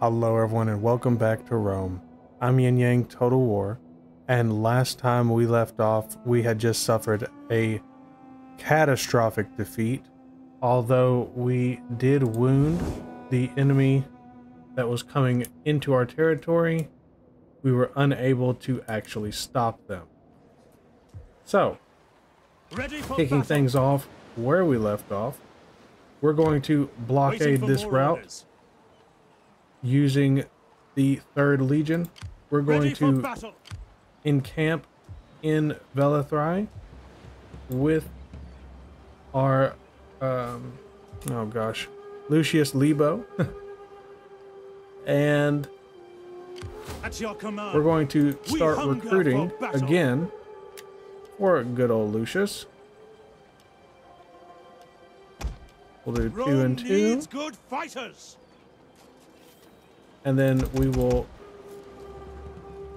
Hello everyone and welcome back to Rome. I'm Yin Yang Total War, and last time we left off we had just suffered a catastrophic defeat. Although we did wound the enemy that was coming into our territory, we were unable to actually stop them. So, kicking things off where we left off, we're going to blockade this route. Using the 3rd Legion, we're going to encamp in Velathrai with our, oh gosh, Lucius Lebo. And we're going to start recruiting again for good old Lucius. We'll do 2 and 2. Good fighters. And then we will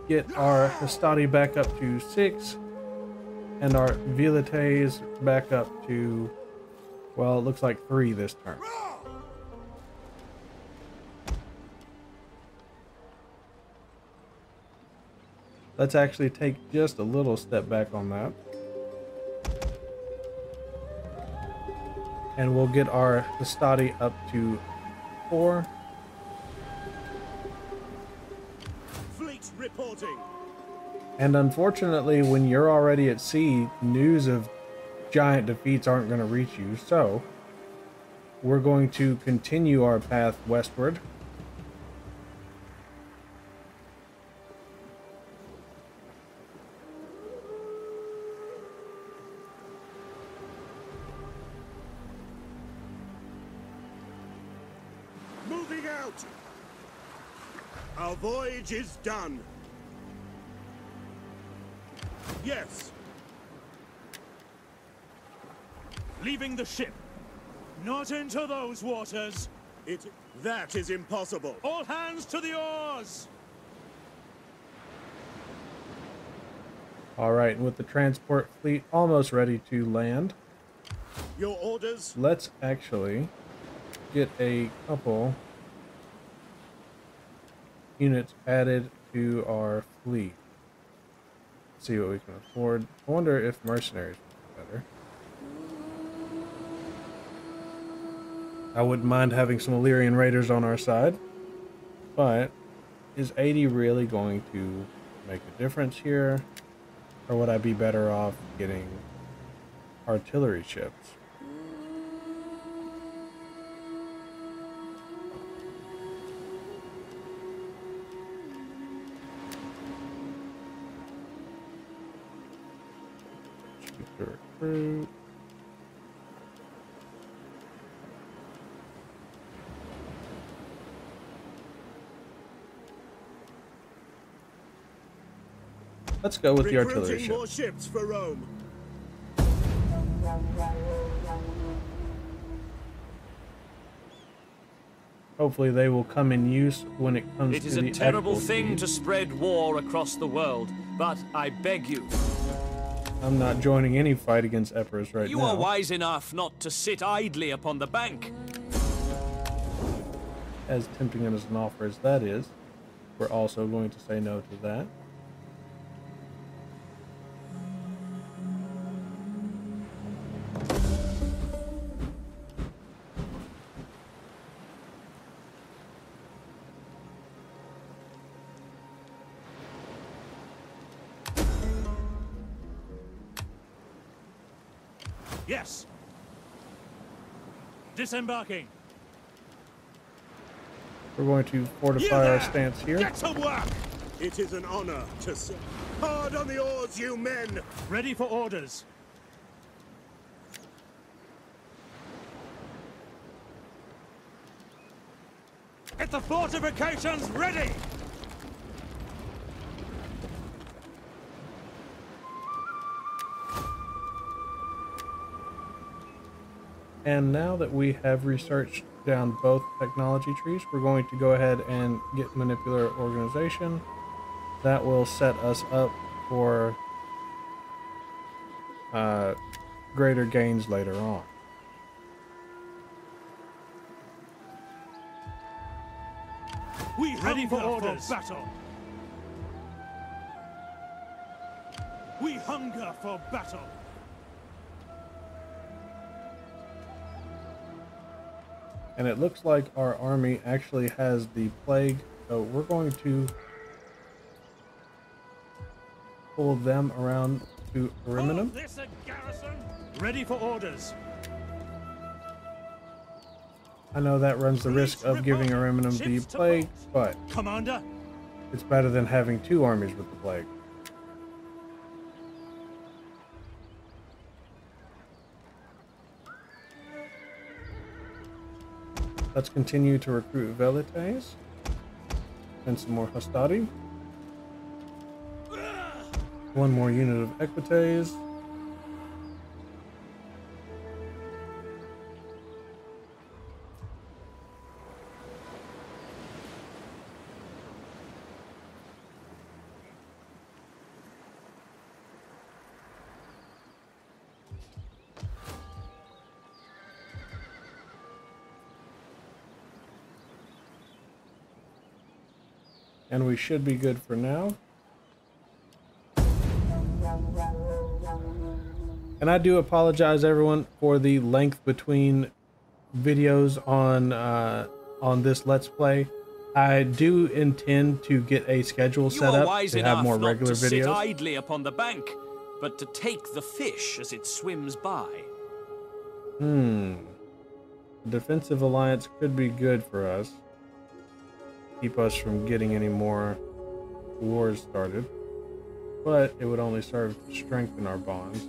get our Hastati back up to 6 and our Velites back up to, well, it looks like 3 this turn. Let's actually take just a little step back on that. And we'll get our Hastati up to 4. Reporting. And unfortunately, when you're already at sea, news of giant defeats aren't going to reach you, so we're going to continue our path westward. Moving out. Our voyage is done. Yes. Leaving the ship. Not into those waters. That is impossible. All hands to the oars. All right, and with the transport fleet almost ready to land, your orders. Let's actually get a couple units added to our fleet. See what we can afford. I wonder if mercenaries would be better. I wouldn't mind having some Illyrian raiders on our side, but is 80 really going to make a difference here? Or would I be better off getting artillery ships? Recruit. Let's go with the artillery ship. More ships for Rome. Hopefully they will come in use when it comes to the It is a terrible thing to spread war across the world, but I beg you. I'm not joining any fight against Epirus right now. You are wise enough not to sit idly upon the bank. As tempting as an offer as that is, we're also going to say no to that. Yes. Disembarking. We're going to fortify our stance here. Get to work. It is an honor to serve. Hard on the oars, you men. Ready for orders. Get the fortifications ready. And now that we have researched down both technology trees, we're going to go ahead and get Manipular Organization. That will set us up for greater gains later on. We ready for orders. For battle. We hunger for battle. And it looks like our army actually has the plague, so we're going to pull them around to Ariminum. This a garrison? Ready for orders. I know that runs the risk of giving Ariminum the plague, but Commander, it's better than having two armies with the plague. Let's continue to recruit Velites and some more Hastati. One more unit of Equites. And we should be good for now. And I do apologize, everyone, for the length between videos on this Let's Play. I do intend to get a schedule set up to have more regular videos. You are wise enough not to sit idly upon the bank, but to take the fish as it swims by. Defensive alliance could be good for us. Keep us from getting any more wars started, but it would only serve to strengthen our bonds.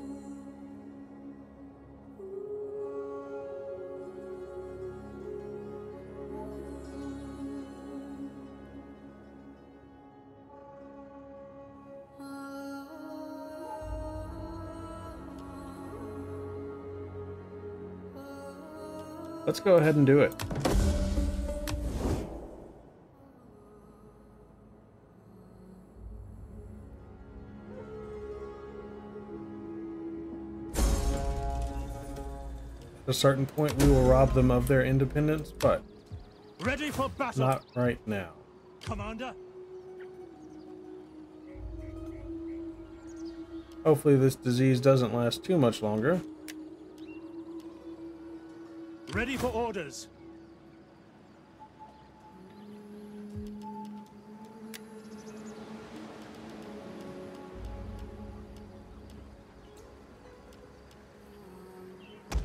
Let's go ahead and do it. At a certain point, we will rob them of their independence, but ready for battle. Not right now. Commander. Hopefully this disease doesn't last too much longer. Ready for orders.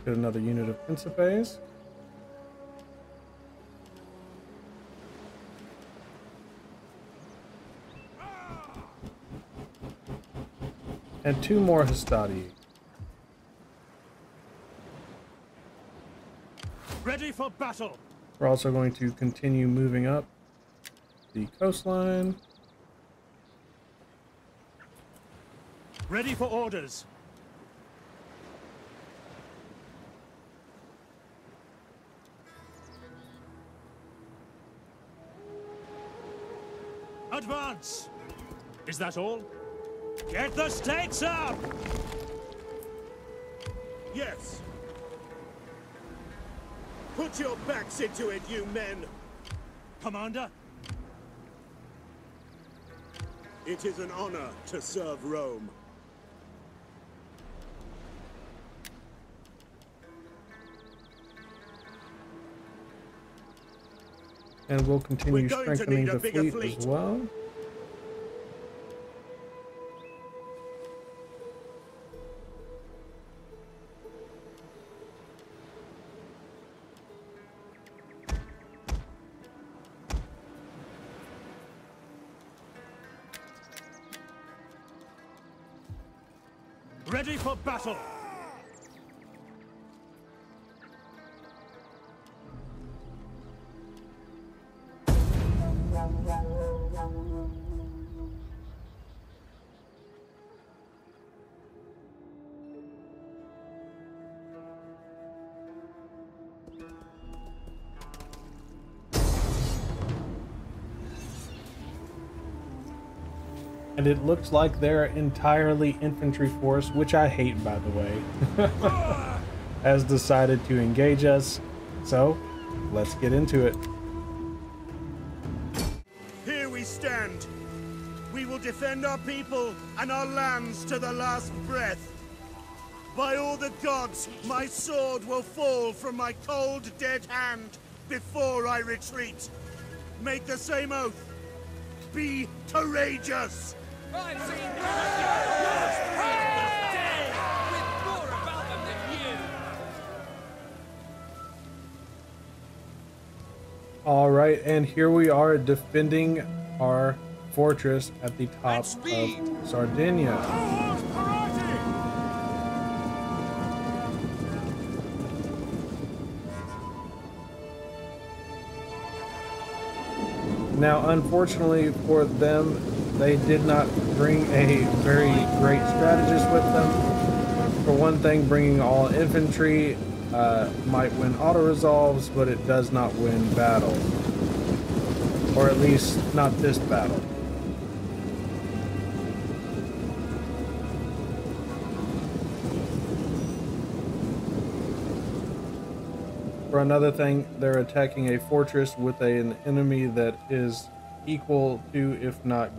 Get another unit of Principes. And two more Hastati. Ready for battle. We're also going to continue moving up the coastline. Ready for orders. Advance! Is that all? Get the stakes up! Yes. Put your backs into it, you men! Commander? It is an honor to serve Rome. And we'll continue strengthening the fleet as well. Ready for battle! And it looks like they're entirely infantry force, which I hate, by the way, has decided to engage us. So, let's get into it. we stand. We will defend our people and our lands to the last breath. By all the gods, my sword will fall from my cold, dead hand before I retreat. Make the same oath. Be courageous! I've seen dead with more about them than you. All right, and here we are defending our fortress at the top of Sardinia. Now, unfortunately for them, they did not bring a very great strategist with them. For one thing, bringing all infantry might win auto-resolves, but it does not win battles. Or at least, not this battle. For another thing, they're attacking a fortress with an enemy that is equal to, if not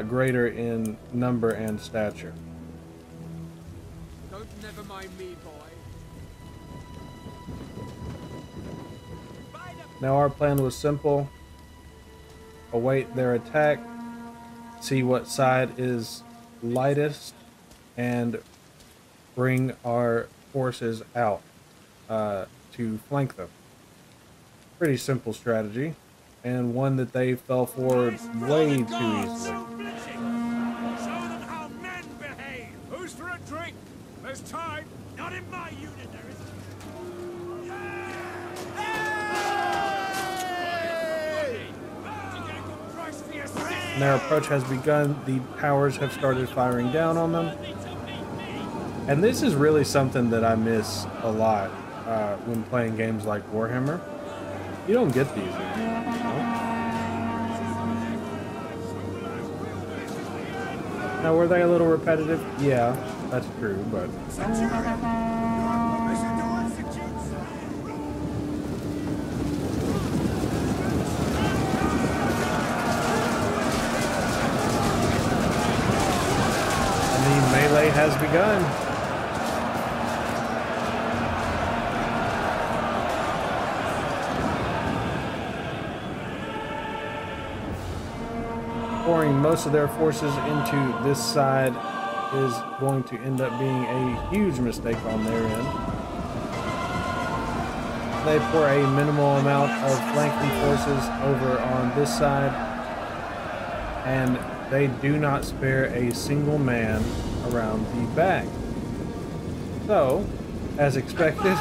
greater in number and stature. Don't never mind me, boy. Now our plan was simple. Await their attack, see what side is lightest, and bring our forces out to flank them. Pretty simple strategy, and one that they fell for way too easily. Show them how men behave! Who's for a drink? There's time. Not in my unit, there isn't. And their approach has begun. The powers have started firing down on them. And this is really something that I miss a lot when playing games like Warhammer. You don't get these anymore, you know? Now, were they a little repetitive? Yeah, that's true, but... And the melee has begun. Pouring most of their forces into this side is going to end up being a huge mistake on their end. They pour a minimal amount of flanking forces over on this side, and they do not spare a single man around the back. So, as expected,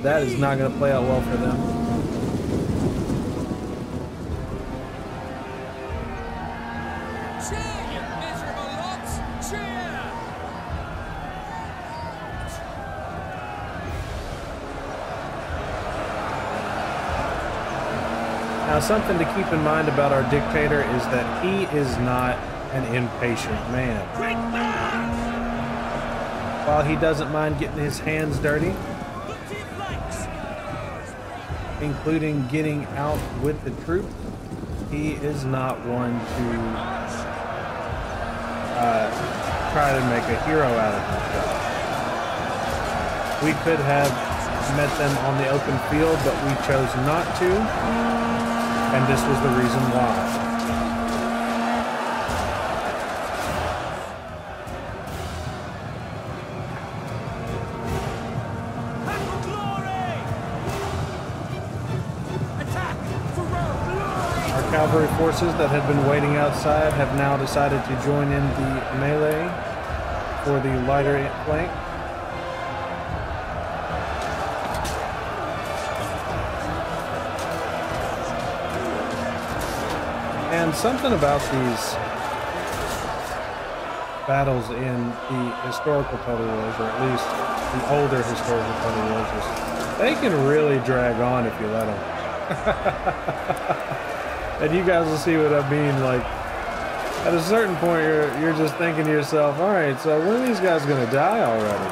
that is not going to play out well for them. Now, something to keep in mind about our dictator is that he is not an impatient man. While he doesn't mind getting his hands dirty, including getting out with the troops, he is not one to try to make a hero out of himself. We could have met them on the open field, but we chose not to. And this was the reason why. Our cavalry forces that had been waiting outside have now decided to join in the melee for the lighter flank. And something about these battles in the historical Total Wars, or at least the older historical Total Wars, is they can really drag on if you let them. And you guys will see what I mean. Like, at a certain point, you're just thinking to yourself, all right, so when are these guys going to die already?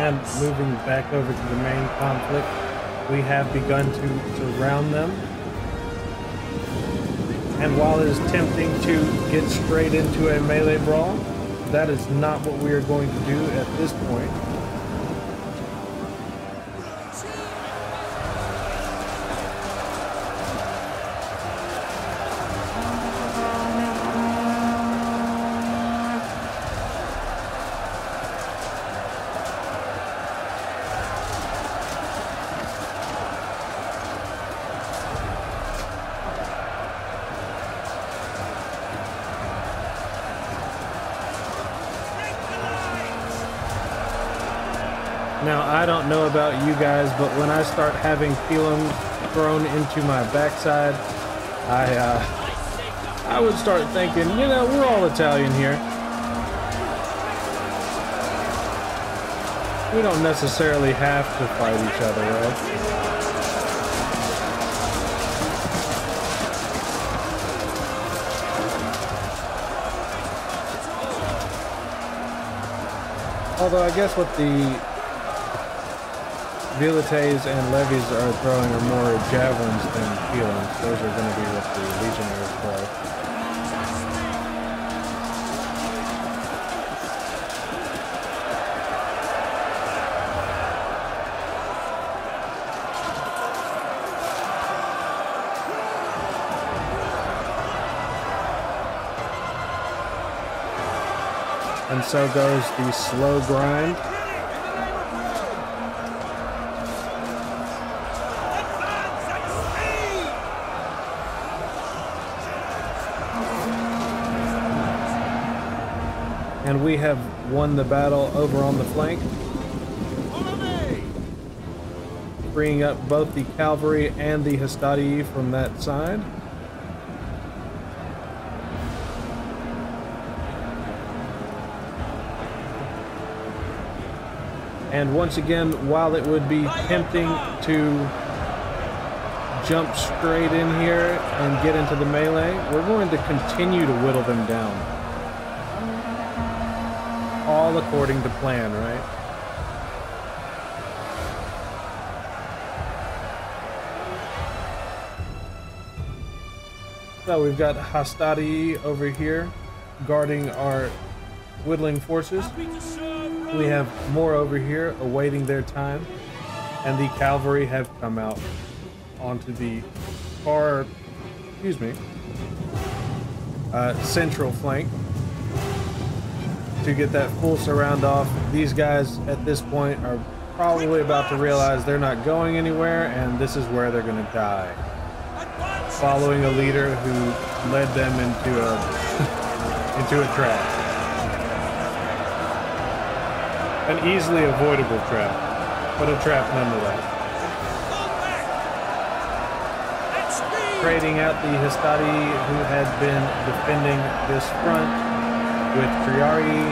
And moving back over to the main conflict, we have begun to surround them. And while it is tempting to get straight into a melee brawl, that is not what we are going to do at this point. Now, I don't know about you guys, but when I start having pilum thrown into my backside, I would start thinking, you know, we're all Italian here. We don't necessarily have to fight each other, right? Although I guess what the Velites and levies are throwing are more javelins than pilums. Those are going to be what the legionaries throw. And so goes the slow grind. And we have won the battle over on the flank, freeing up both the cavalry and the Hastati from that side. And once again, while it would be tempting to jump straight in here and get into the melee, we're going to continue to whittle them down. All according to plan, right? So we've got Hastati over here guarding our whittling forces. We have more over here awaiting their time, and the cavalry have come out onto the far, central flank to get that full surround off. These guys at this point are probably about to realize they're not going anywhere, and this is where they're going to die, following a leader who led them into a into a trap. An easily avoidable trap, but a trap nonetheless. Trading out the Hastati who had been defending this front with Triarii,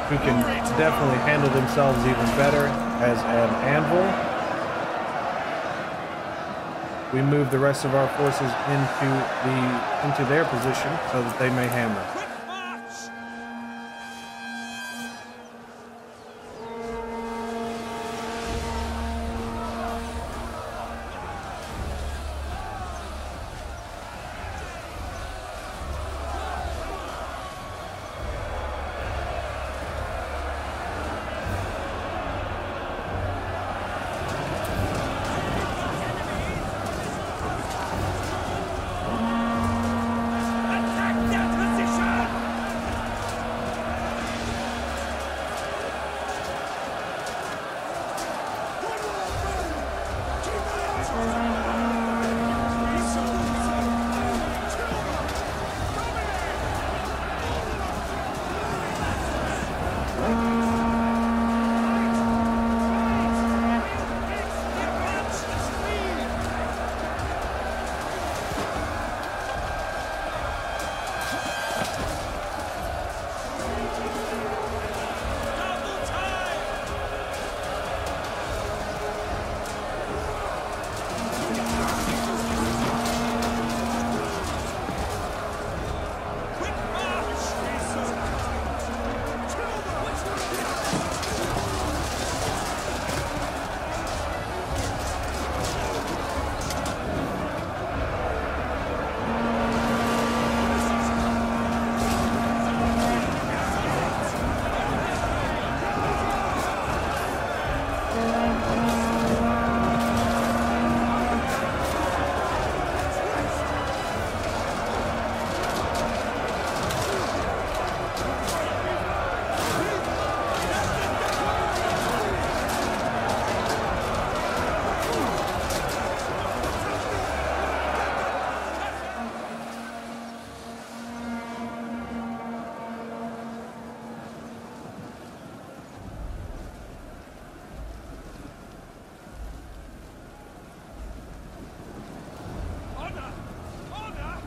who can definitely handle themselves even better as an anvil. We move the rest of our forces into their position so that they may hammer.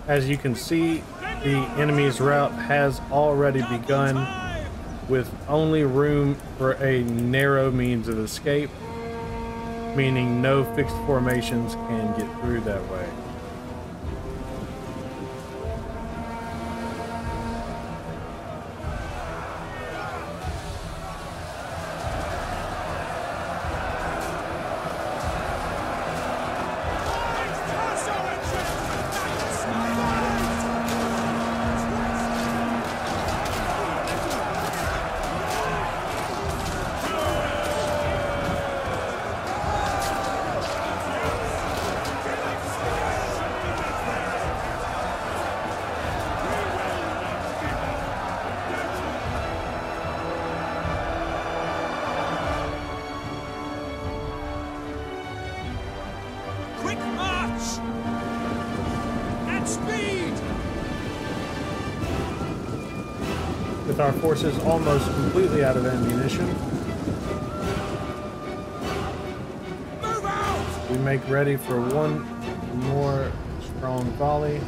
As you can see, the enemy's route has already begun, with only room for a narrow means of escape, meaning no fixed formations can get through that way. Quick march! At speed! With our forces almost completely out of ammunition, Move out! we make ready for one more strong volley.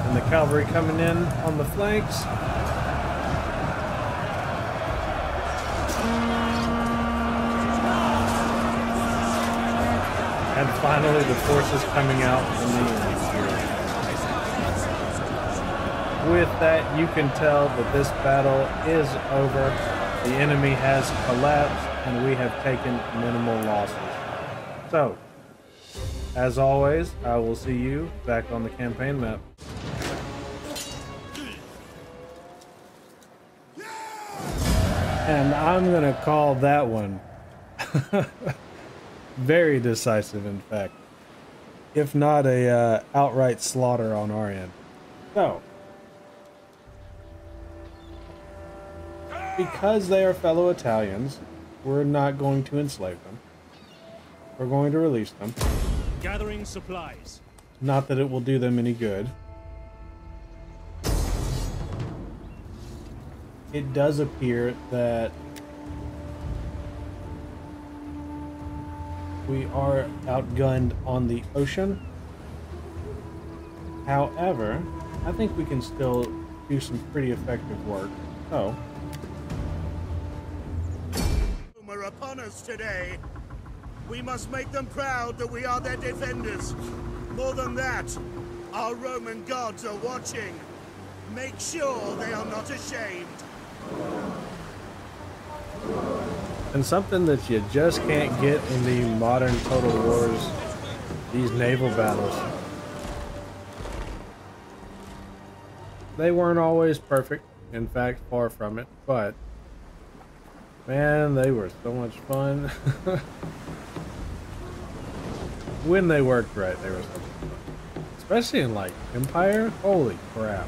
And the cavalry coming in on the flanks. And finally the forces coming out from the interior. With that, you can tell that this battle is over. The enemy has collapsed and we have taken minimal losses. So, as always, I will see you back on the campaign map. And I'm gonna call that one very decisive, in fact, if not a outright slaughter on our end. So, because they are fellow Italians, we're not going to enslave them. We're going to release them. Gathering supplies. Not that it will do them any good. It does appear that we are outgunned on the ocean. However, I think we can still do some pretty effective work. So, Are upon us today. We must make them proud that we are their defenders. More than that, our Roman gods are watching. Make sure they are not ashamed. and something that you just can't get in the modern Total Wars, these naval battles. They weren't always perfect, in fact, far from it, but man, they were so much fun. When they worked right, they were so much fun. Especially in, like, Empire. Holy crap.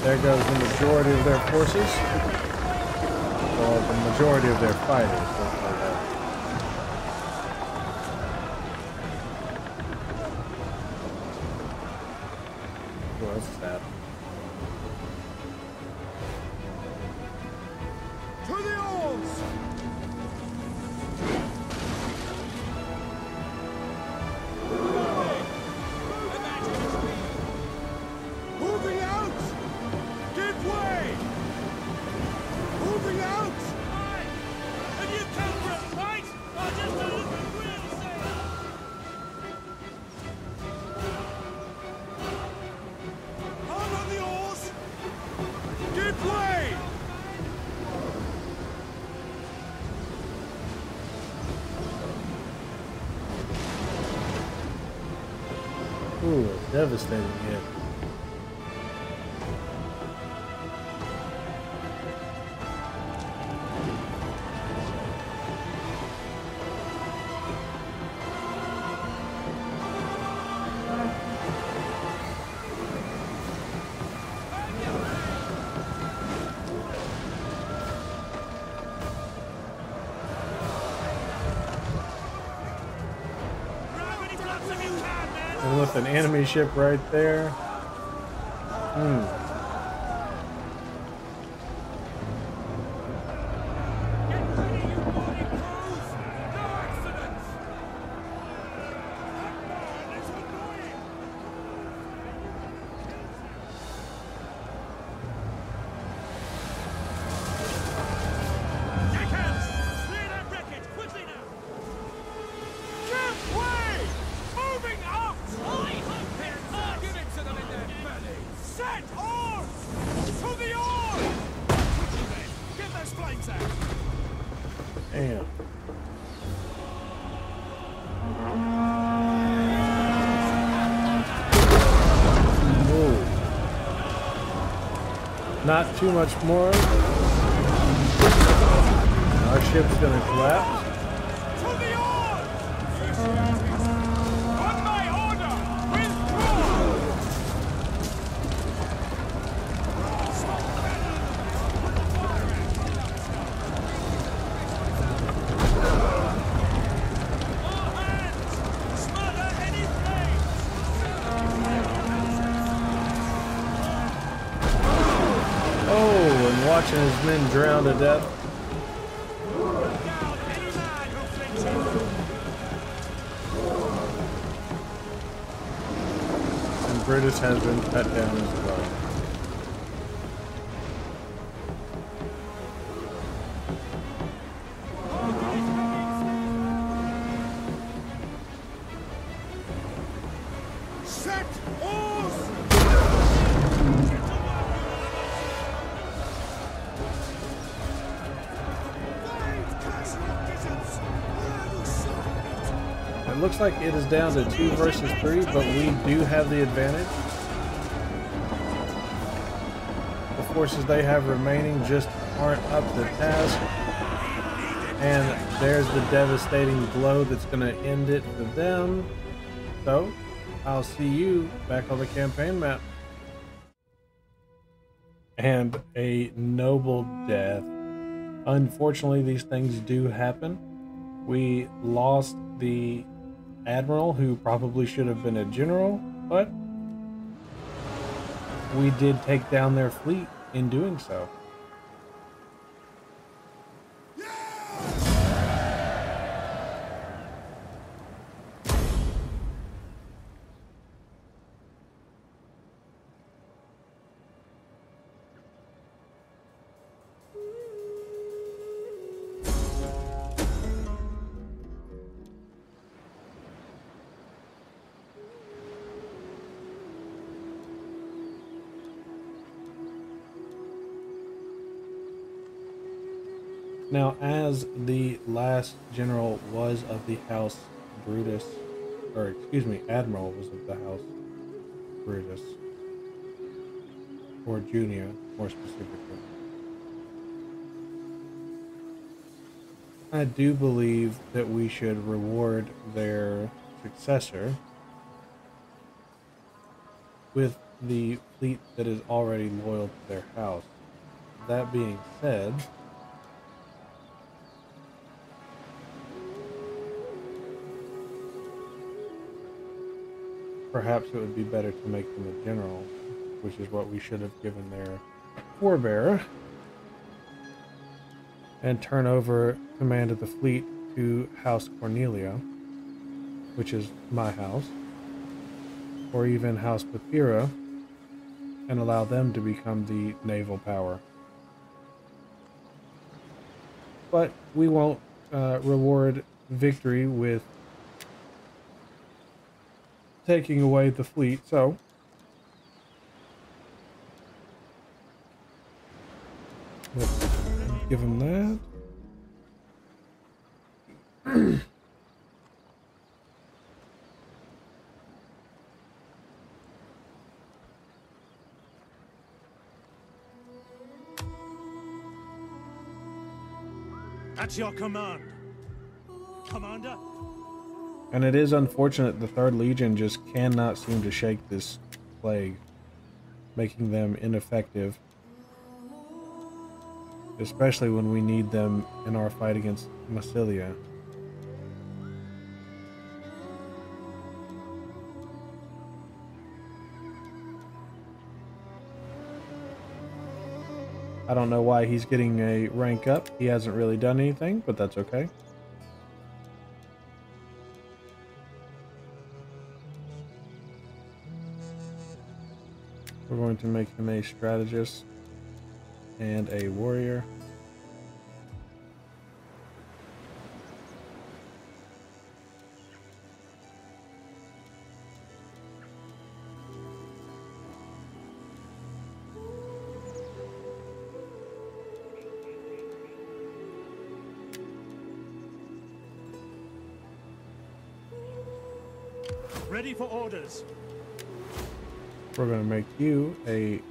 There goes the majority of their forces. Well, the majority of their fighters. Let's say that. Oh, that's sad. To the oars! Moving out! Give way! Moving out! Aye! And you come for a fight, or just a little real sail? Hard on the oars! Give way! Ooh, a devastating hit. Grab any blocks if you can, man! And with an enemy ship right there. Get ready, you morning crews! No accidents! That man is annoying! Deckhands! Clear that wreckage, quickly now! Give way! Moving out! I hope it! Give it to them in their bellies! Set oars! To the oars! Quickly then, get those flames out! Damn. Whoa. Not too much more. Our ship's gonna collapse. To the oars! On my order! Withdraw! All hands! Smother any flames! Oh, and watching his men drown to death. Down any man who flinches! And Brutus has been cut down as well. Set oars! It looks like it is down to 2 versus 3, but we do have the advantage. The forces they have remaining just aren't up to task. And there's the devastating blow that's going to end it for them. So, I'll see you back on the campaign map. And a noble death. Unfortunately, these things do happen. We lost the admiral, who probably should have been a general, but we did take down their fleet in doing so. Now, as the last general was of the House Brutus, or excuse me, Admiral was of the House Brutus, or Junia, more specifically, I do believe that we should reward their successor with the fleet that is already loyal to their house. That being said, perhaps it would be better to make them a general which is what we should have given their forebearer, and turn over command of the fleet to House Cornelia, which is my house, or even House Papira, and allow them to become the naval power. But we won't reward victory with taking away the fleet, so let's give him that. At your command, Commander. And it is unfortunate the 3rd Legion just cannot seem to shake this plague, making them ineffective, especially when we need them in our fight against Massilia. I don't know why he's getting a rank up. He hasn't really done anything, but that's okay. We're going to make him a strategist and a warrior. Ready for orders. We're going to make you a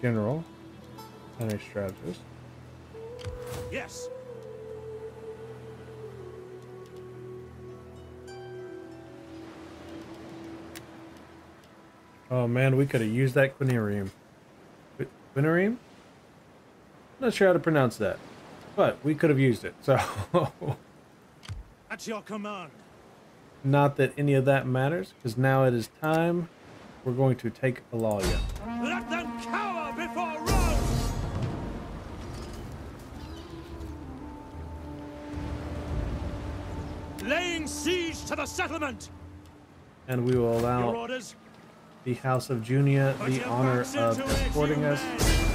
general and a strategist. Yes. Oh man, we could have used that Quinarium. Quinarium? Not sure how to pronounce that, but we could have used it, so... At your command. Not that any of that matters, because now it is time. We're going to take Alalia. Let them cower before Rome! Laying siege to the settlement! And we will Your allow orders? the House of Junia Put the your honor backs of into it, escorting you us. men!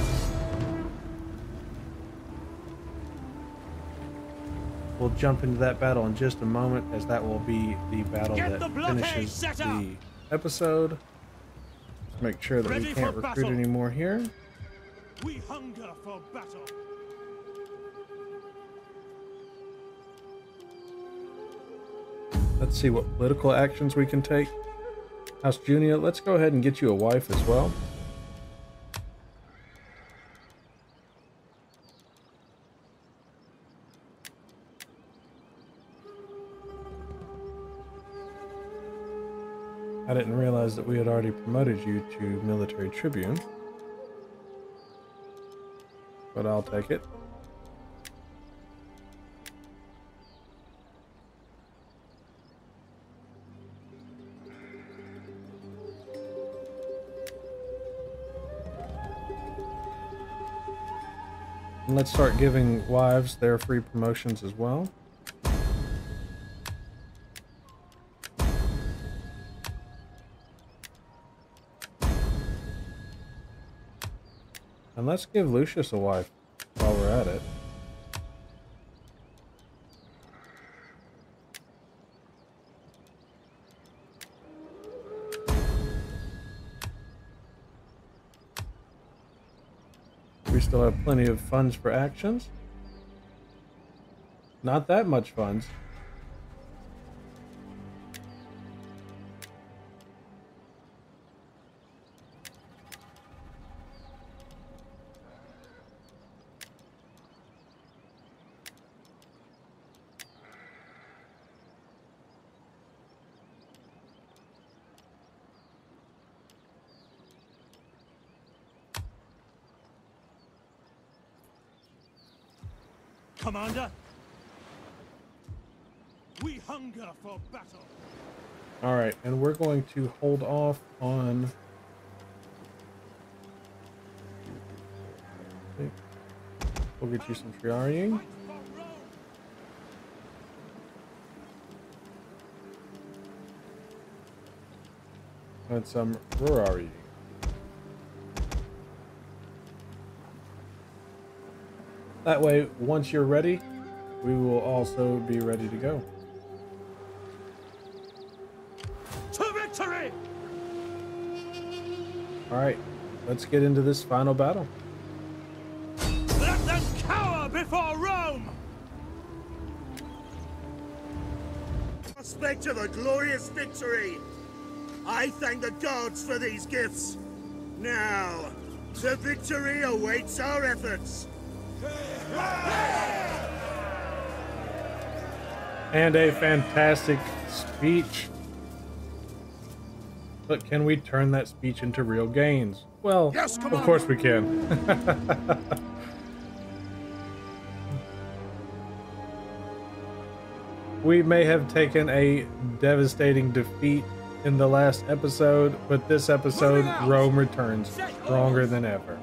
We'll jump into that battle in just a moment, as that will be the battle Get that the blockade finishes set up. the episode. Let's make sure that Ready we for can't recruit battle. anymore here. We hunger for battle. Let's see what political actions we can take. House Junia, let's go ahead and get you a wife as well. I didn't realize that we had already promoted you to military tribune, but I'll take it. And let's start giving wives their free promotions as well. And let's give Lucius a wife while we're at it. We still have plenty of funds for actions. Not that much funds. Commander, we hunger for battle. All right, and we're going to hold off on We'll get you some Triaring. And some Rurari. That way, once you're ready, we will also be ready to go. To victory! Alright, let's get into this final battle. Let them cower before Rome! Prospect of a glorious victory! I thank the gods for these gifts. Now, the victory awaits our efforts. And a fantastic speech. But can we turn that speech into real gains? Well, Yes, come of on. course we can. We may have taken a devastating defeat in the last episode, but this episode, Rome returns stronger than ever.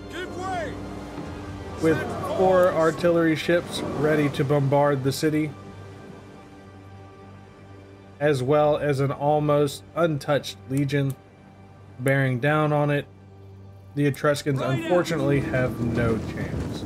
Give way! With 4 artillery ships ready to bombard the city, as well as an almost untouched legion bearing down on it, the Etruscans unfortunately have no chance.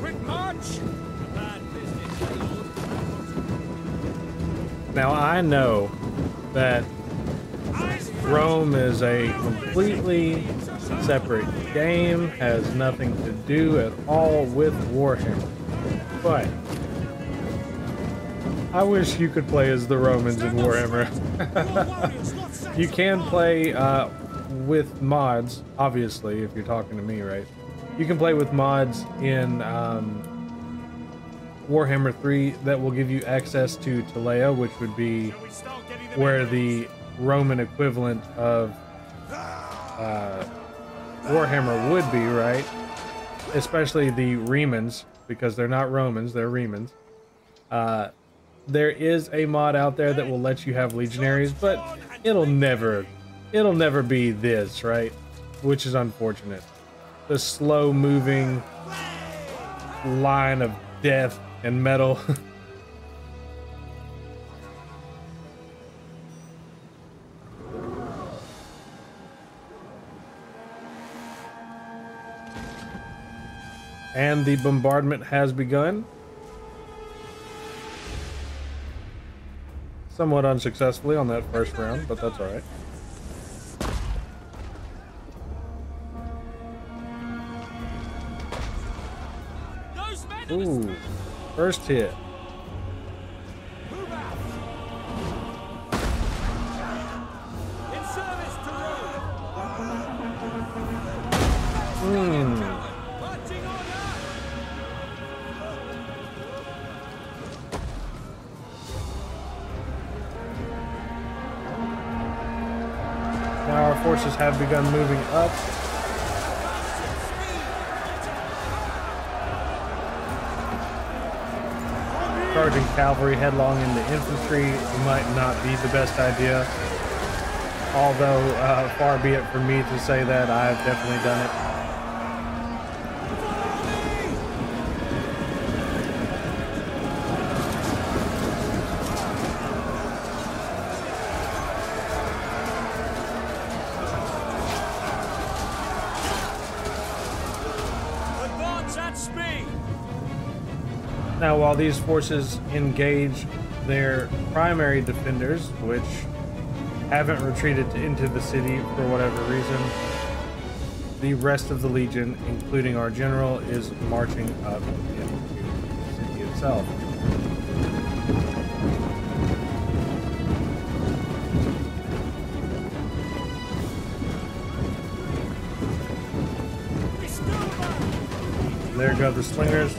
Quick march! Now I know that Rome is a completely separate game, has nothing to do at all with Warhammer, but I wish you could play as the Romans in Warhammer. You can play with mods, obviously, if you're talking to me, right? You can play with mods in Warhammer 3 that will give you access to Telea, which would be where the Roman equivalent of Warhammer would be, right? Especially the Remans, because they're not Romans, they're Remans. There is a mod out there that will let you have legionaries, but it'll never be this, right? Which is unfortunate. The slow moving line of death and metal. And the bombardment has begun. Somewhat unsuccessfully on that first round, but that's alright. Ooh, first hit. In service to Rome! Marching order! Now our forces have begun moving up. Charging cavalry headlong into infantry might not be the best idea. Although, far be it from me to say that, I've definitely done it. Advance at speed! Now, while these forces engage their primary defenders, which haven't retreated into the city for whatever reason, the rest of the Legion, including our general, is marching up into the city itself. There go the slingers.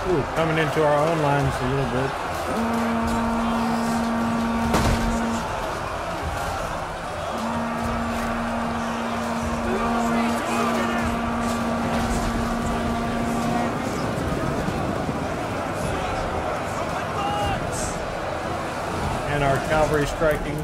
Ooh, coming into our own lines a little bit. And our cavalry striking.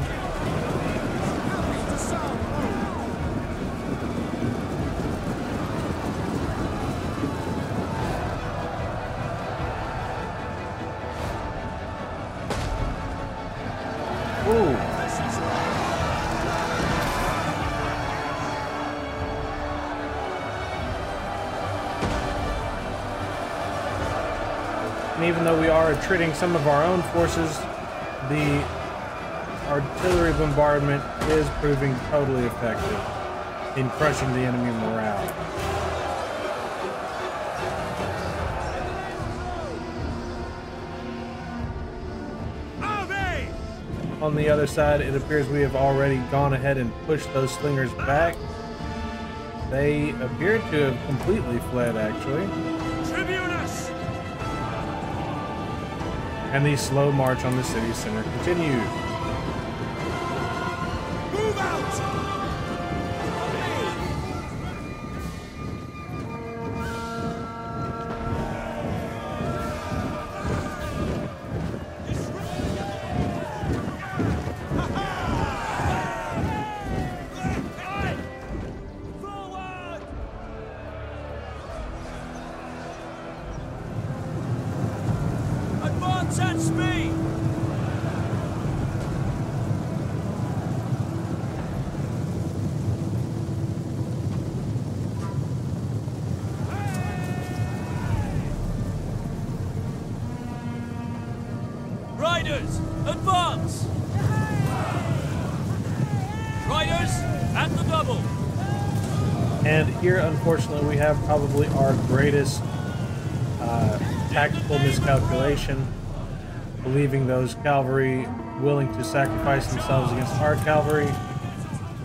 And even though we are retreating some of our own forces, the artillery bombardment is proving totally effective in crushing the enemy morale. On the other side, it appears we have already gone ahead and pushed those slingers back. They appear to have completely fled, actually. Tribunus! And the slow march on the city center continued. Move out! At speed! Riders, advance! Riders, at the double! And here, unfortunately, we have probably our greatest tactical miscalculation, believing those cavalry willing to sacrifice themselves against our cavalry.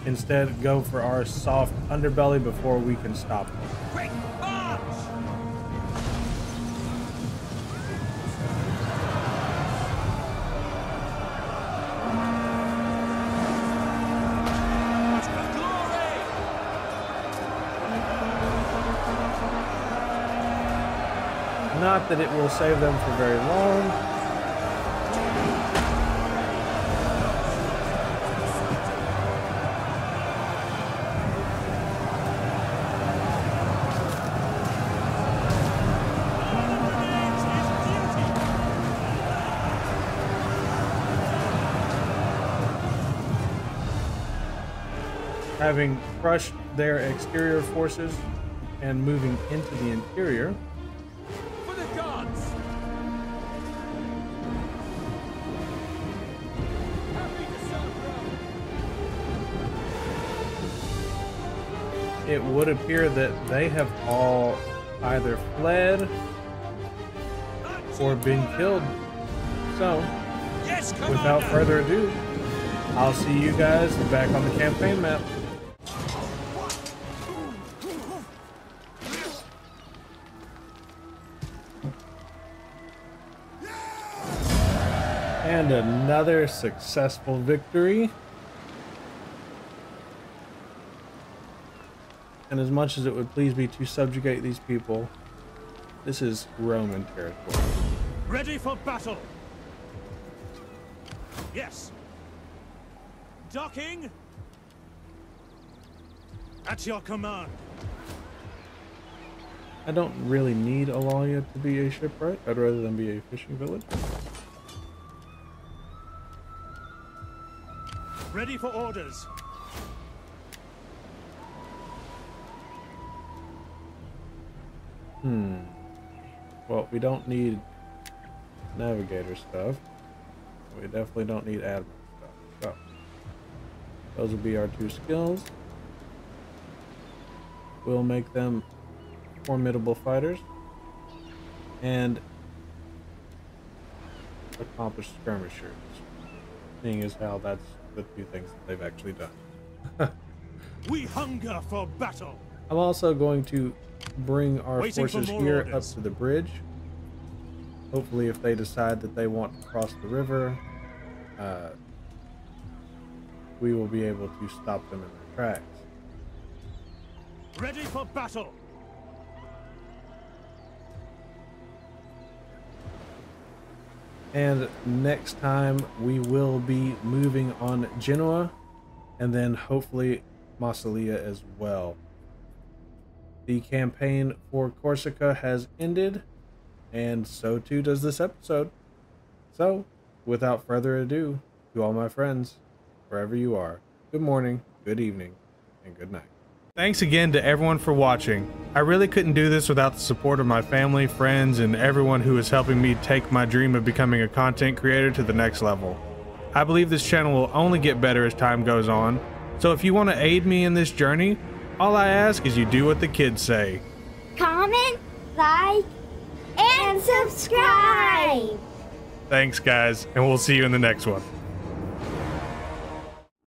Instead, go for our soft underbelly before we can stop them. Quick, march! Not that it will save them for very long. Having crushed their exterior forces and moving into the interior, For the gods! Happy to serve Rome. it would appear that they have all either fled or been killed. So, Yes, without Commander! further ado, I'll see you guys back on the campaign map. And another successful victory. And as much as it would please me to subjugate these people, this is Roman territory. Ready for battle. Yes. Docking. At your command. I don't really need Alalia to be a shipwright. I'd rather than be a fishing village. Ready for orders. Well, we don't need navigator stuff. We definitely don't need admiral stuff. So, those will be our two skills. We'll make them formidable fighters and accomplished skirmishers, seeing as how that's the two things that they've actually done. We hunger for battle. I'm also going to bring our Waiting for forces more here orders. up to the bridge. Hopefully, if they decide that they want to cross the river, we will be able to stop them in their tracks. Ready for battle. And next time we will be moving on Genoa and then hopefully Massalia as well. The campaign for Corsica has ended, and so too does this episode. So, without further ado, to all my friends, wherever you are, good morning, good evening, and good night. Thanks again to everyone for watching. I really couldn't do this without the support of my family, friends, and everyone who is helping me take my dream of becoming a content creator to the next level. I believe this channel will only get better as time goes on, so if you want to aid me in this journey, all I ask is you do what the kids say. Comment, like, and subscribe! Thanks guys, and we'll see you in the next one.